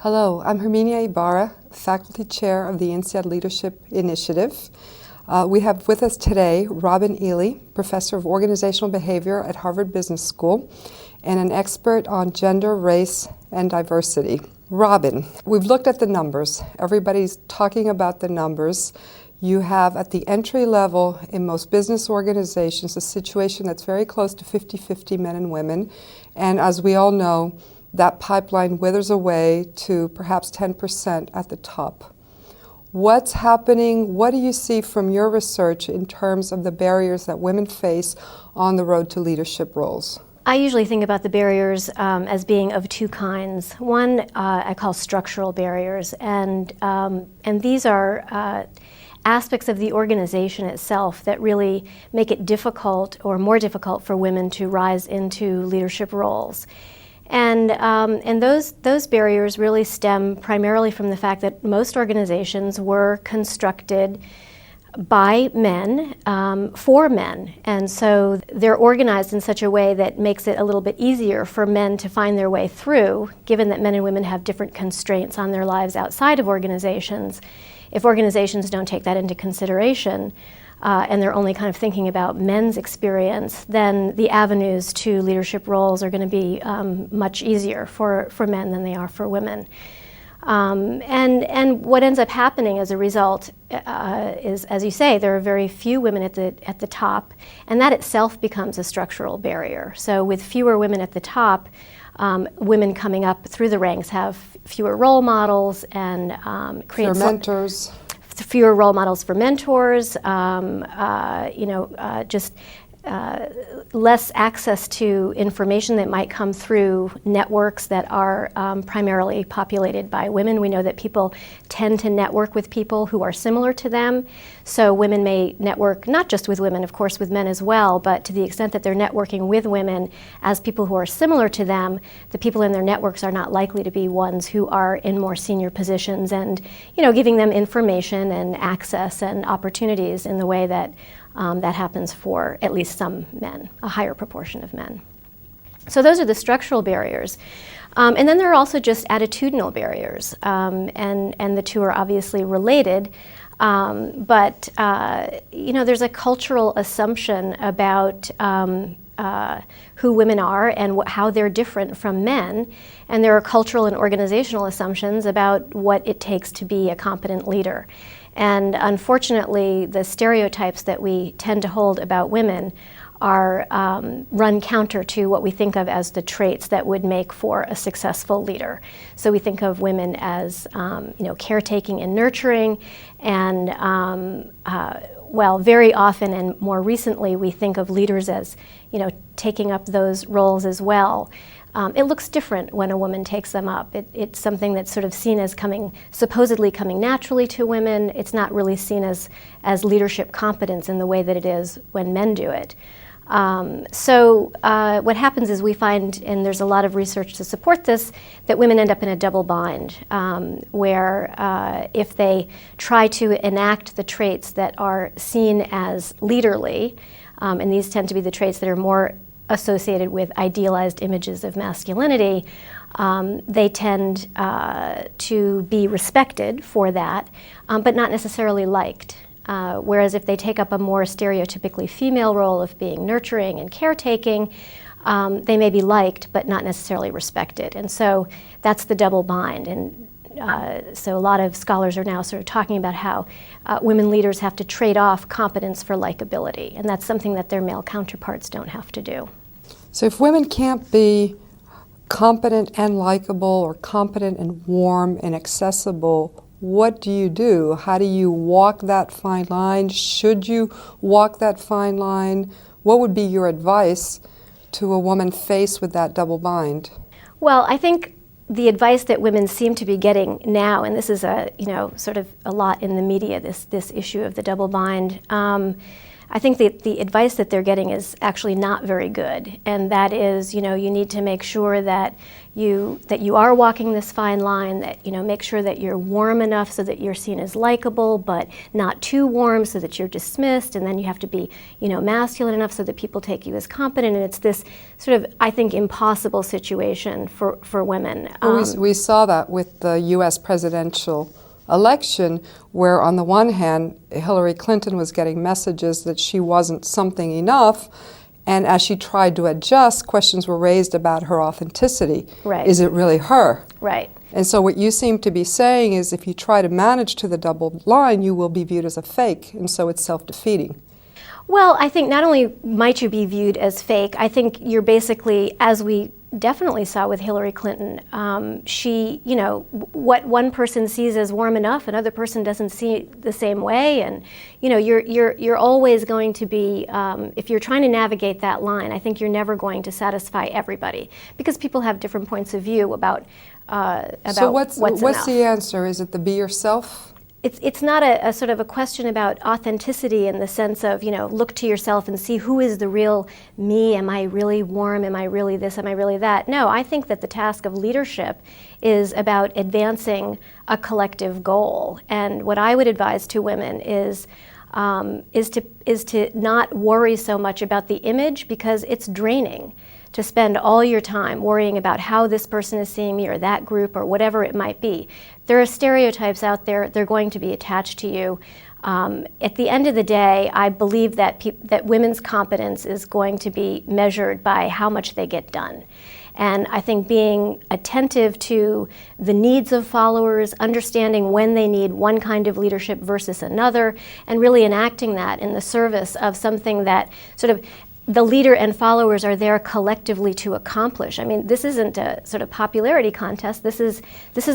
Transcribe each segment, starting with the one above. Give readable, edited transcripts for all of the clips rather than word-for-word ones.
Hello, I'm Herminia Ibarra, Faculty Chair of the INSEAD Leadership Initiative. We have with us today Robin Ely, Professor of Organizational Behavior at Harvard Business School, and an expert on gender, race, and diversity. Robin, we've looked at the numbers. Everybody's talking about the numbers. You have at the entry level in most business organizations a situation that's very close to 50-50 men and women, and as we all know, that pipeline withers away to perhaps 10% at the top. What's happening? What do you see from your research in terms of the barriers that women face on the road to leadership roles? I usually think about the barriers as being of two kinds. One I call structural barriers, and these are aspects of the organization itself that really make it difficult or more difficult for women to rise into leadership roles. And those barriers really stem primarily from the fact that most organizations were constructed by men, for men. And so they're organized in such a way that makes it a little bit easier for men to find their way through, given that men and women have different constraints on their lives outside of organizations. If organizations don't take that into consideration, and they're only kind of thinking about men's experience, then the avenues to leadership roles are going to be much easier for men than they are for women. And what ends up happening as a result is, as you say, there are very few women at the top, and that itself becomes a structural barrier. So with fewer women at the top, women coming up through the ranks have fewer role models and create mentors. Fewer role models for mentors, just less access to information that might come through networks that are primarily populated by women. We know that people tend to network with people who are similar to them. So women may network not just with women, of course, with men as well, but to the extent that they're networking with women as people who are similar to them, the people in their networks are not likely to be ones who are in more senior positions and, giving them information and access and opportunities in the way that that happens for at least some men, a higher proportion of men. So those are the structural barriers. And then there are also just attitudinal barriers, and the two are obviously related. But there's a cultural assumption about who women are and how they're different from men. And there are cultural and organizational assumptions about what it takes to be a competent leader. And unfortunately, the stereotypes that we tend to hold about women are run counter to what we think of as the traits that would make for a successful leader. So we think of women as caretaking and nurturing, and very often and more recently we think of leaders as taking up those roles as well. It looks different when a woman takes them up. It's something that's sort of seen as supposedly coming naturally to women. It's not really seen as leadership competence in the way that it is when men do it. So what happens is we find, and there's a lot of research to support this, that women end up in a double bind, where if they try to enact the traits that are seen as leaderly, and these tend to be the traits that are more associated with idealized images of masculinity, they tend to be respected for that, but not necessarily liked. Whereas if they take up a more stereotypically female role of being nurturing and caretaking, they may be liked but not necessarily respected. And so that's the double bind. And so a lot of scholars are now sort of talking about how women leaders have to trade off competence for likability, and that's something that their male counterparts don't have to do. So if women can't be competent and likable, or competent and warm and accessible, what do you do? How do you walk that fine line? Should you walk that fine line? What would be your advice to a woman faced with that double bind? Well, I think the advice that women seem to be getting now, and this is sort of a lot in the media, this issue of the double bind, I think that the advice that they're getting is actually not very good, and that is, you need to make sure that you are walking this fine line, that, make sure that you're warm enough so that you're seen as likable, but not too warm so that you're dismissed, and then you have to be, masculine enough so that people take you as competent, and it's this sort of, I think, impossible situation for women. Well, we saw that with the U.S. presidential election, where on the one hand, Hilary Clinton was getting messages that she wasn't something enough, and as she tried to adjust, questions were raised about her authenticity. Right. Is it really her? Right. And so what you seem to be saying is if you try to manage to the double line, you will be viewed as a fake, and so it's self-defeating. Well, I think not only might you be viewed as fake, I think you're basically, as we definitely saw with Hilary Clinton, she, what one person sees as warm enough, another person doesn't see it the same way, and you're always going to be, if you're trying to navigate that line, I think you're never going to satisfy everybody because people have different points of view about so what's enough. the answer? Is it the be yourself? It's not a sort of a question about authenticity in the sense of, look to yourself and see who is the real me. Am I really warm? Am I really this? Am I really that? No, I think that the task of leadership is about advancing a collective goal. And what I would advise to women is to not worry so much about the image because it's draining to spend all your time worrying about how this person is seeing me or that group or whatever it might be. There are stereotypes out there. They're going to be attached to you. At the end of the day, I believe that women's competence is going to be measured by how much they get done. And I think being attentive to the needs of followers, understanding when they need one kind of leadership versus another, and really enacting that in the service of something that sort of the leader and followers are there collectively to accomplish. I mean, this isn't a sort of popularity contest. This is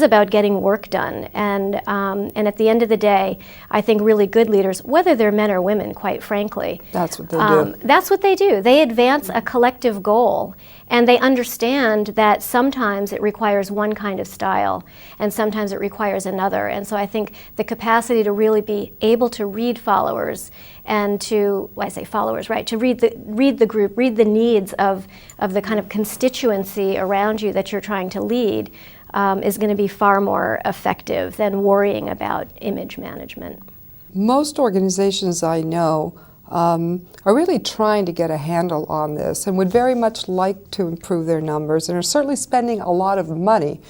about getting work done. And at the end of the day, I think really good leaders, whether they're men or women, quite frankly, that's what they do. That's what they do. They advance a collective goal, and they understand that sometimes it requires one kind of style, and sometimes it requires another. And so I think the capacity to really be able to read followers and to, well, I say followers, right, to read the group, read the needs of the kind of constituency around you that you're trying to lead is going to be far more effective than worrying about image management. Most organizations I know are really trying to get a handle on this and would very much like to improve their numbers and are certainly spending a lot of money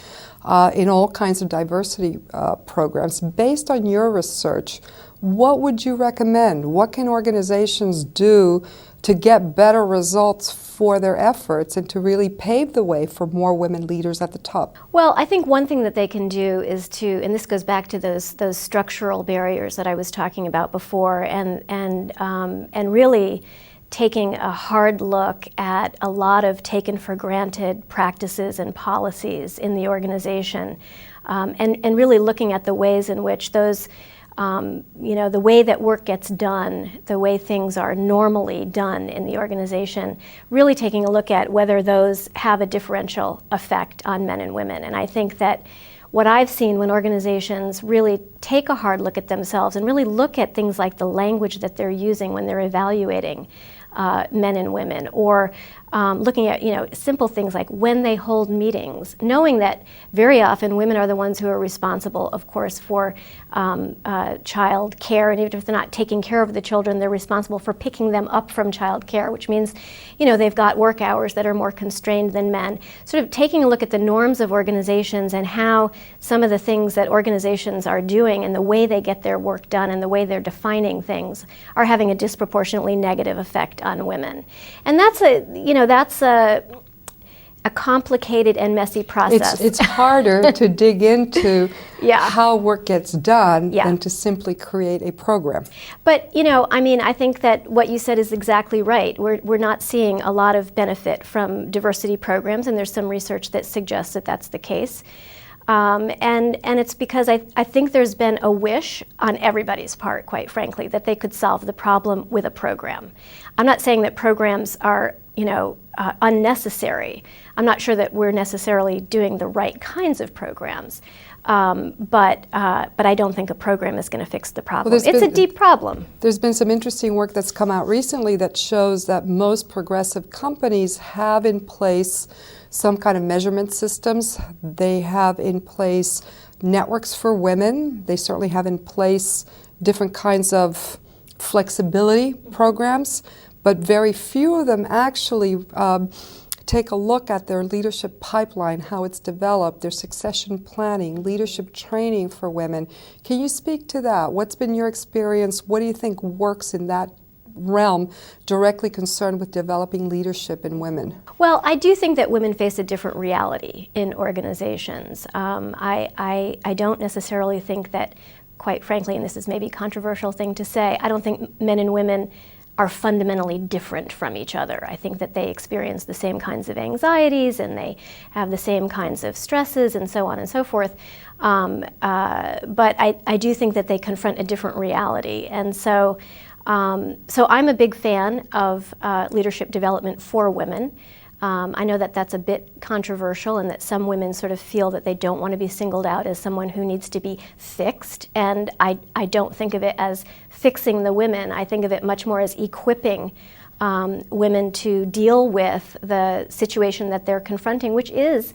in all kinds of diversity programs. Based on your research, what would you recommend? What can organizations do to get better results for their efforts and to really pave the way for more women leaders at the top? Well, I think one thing that they can do is to, and this goes back to those structural barriers that I was talking about before, and really taking a hard look at a lot of taken for granted practices and policies in the organization, and really looking at the ways in which those the way that work gets done, the way things are normally done in the organization, really taking a look at whether those have a differential effect on men and women. And I think that what I've seen when organizations really take a hard look at themselves and really look at things like the language that they're using when they're evaluating men and women, or looking at simple things like when they hold meetings, knowing that very often women are the ones who are responsible, of course, for child care, and even if they're not taking care of the children, they're responsible for picking them up from child care, which means they've got work hours that are more constrained than men. Sort of taking a look at the norms of organizations and how some of the things that organizations are doing and the way they get their work done and the way they're defining things are having a disproportionately negative effect on women. And that's a complicated and messy process. It's harder to dig into Yeah. how work gets done Yeah. than to simply create a program. But, I think that what you said is exactly right. We're not seeing a lot of benefit from diversity programs, and there's some research that suggests that that's the case. And it's because I think there's been a wish on everybody's part, quite frankly, that they could solve the problem with a program. I'm not saying that programs are unnecessary. I'm not sure that we're necessarily doing the right kinds of programs, but I don't think a program is going to fix the problem. Well, it's a deep problem. There's been some interesting work that's come out recently that shows that most progressive companies have in place some kind of measurement systems. They have in place networks for women. They certainly have in place different kinds of flexibility programs, but very few of them actually take a look at their leadership pipeline, how it's developed, their succession planning, leadership training for women. Can you speak to that? What's been your experience? What do you think works in that realm directly concerned with developing leadership in women? Well, I do think that women face a different reality in organizations. I don't necessarily think that, quite frankly, and this is maybe a controversial thing to say, I don't think men and women are fundamentally different from each other. I think that they experience the same kinds of anxieties and they have the same kinds of stresses and so on and so forth. But I do think that they confront a different reality. And so I'm a big fan of leadership development for women. I know that that's a bit controversial and that some women sort of feel that they don't want to be singled out as someone who needs to be fixed. And I don't think of it as fixing the women. I think of it much more as equipping women to deal with the situation that they're confronting, which is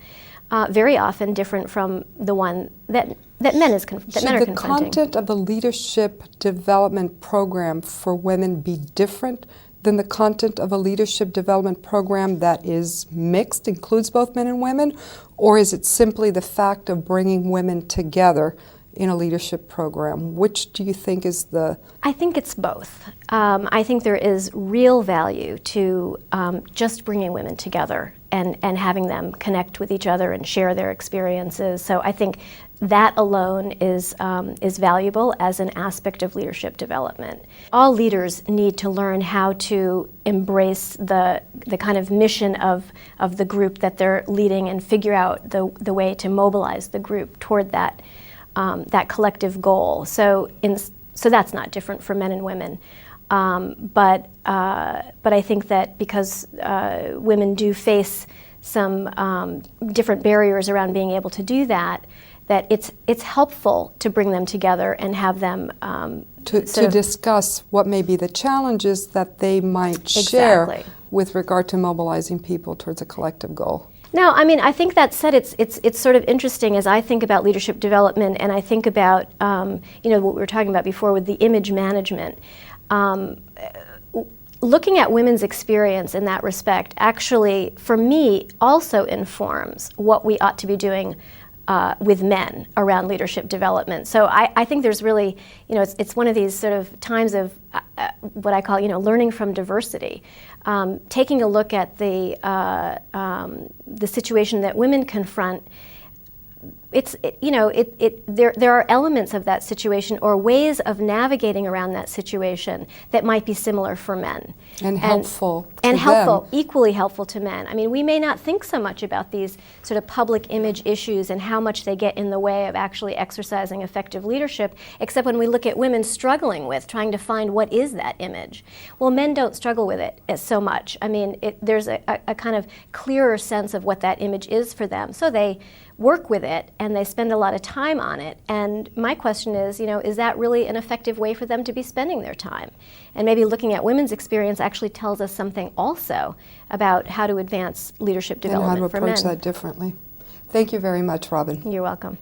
very often different from the one that men are confronting. Should the content of a leadership development program for women be different than the content of a leadership development program that is mixed, includes both men and women? Or is it simply the fact of bringing women together in a leadership program? Which do you think is the... I think it's both. I think there is real value to just bringing women together and having them connect with each other and share their experiences. So I think that alone is valuable as an aspect of leadership development. All leaders need to learn how to embrace the kind of mission of the group that they're leading and figure out the way to mobilize the group toward that collective goal. So that's not different for men and women. But I think that because women do face some different barriers around being able to do that, that it's helpful to bring them together and have them to discuss what may be the challenges that they might share with regard to mobilizing people towards a collective goal. No, I mean, I think that said, it's sort of interesting as I think about leadership development and I think about what we were talking about before with the image management. Looking at women's experience in that respect actually, for me, also informs what we ought to be doing with men around leadership development. So I think there's really, it's one of these sort of times of what I call, learning from diversity. Taking a look at the situation that women confront. There are elements of that situation or ways of navigating around that situation that might be similar for men. And helpful to and helpful, them. Equally helpful to men. I mean, we may not think so much about these sort of public image issues and how much they get in the way of actually exercising effective leadership, except when we look at women struggling with trying to find what is that image. Well, men don't struggle with it so much. I mean, there's a kind of clearer sense of what that image is for them. So they work with it and they spend a lot of time on it. And my question is, is that really an effective way for them to be spending their time? And maybe looking at women's experience actually tells us something also about how to advance leadership development for men. And how to approach that differently. Thank you very much, Robin. You're welcome.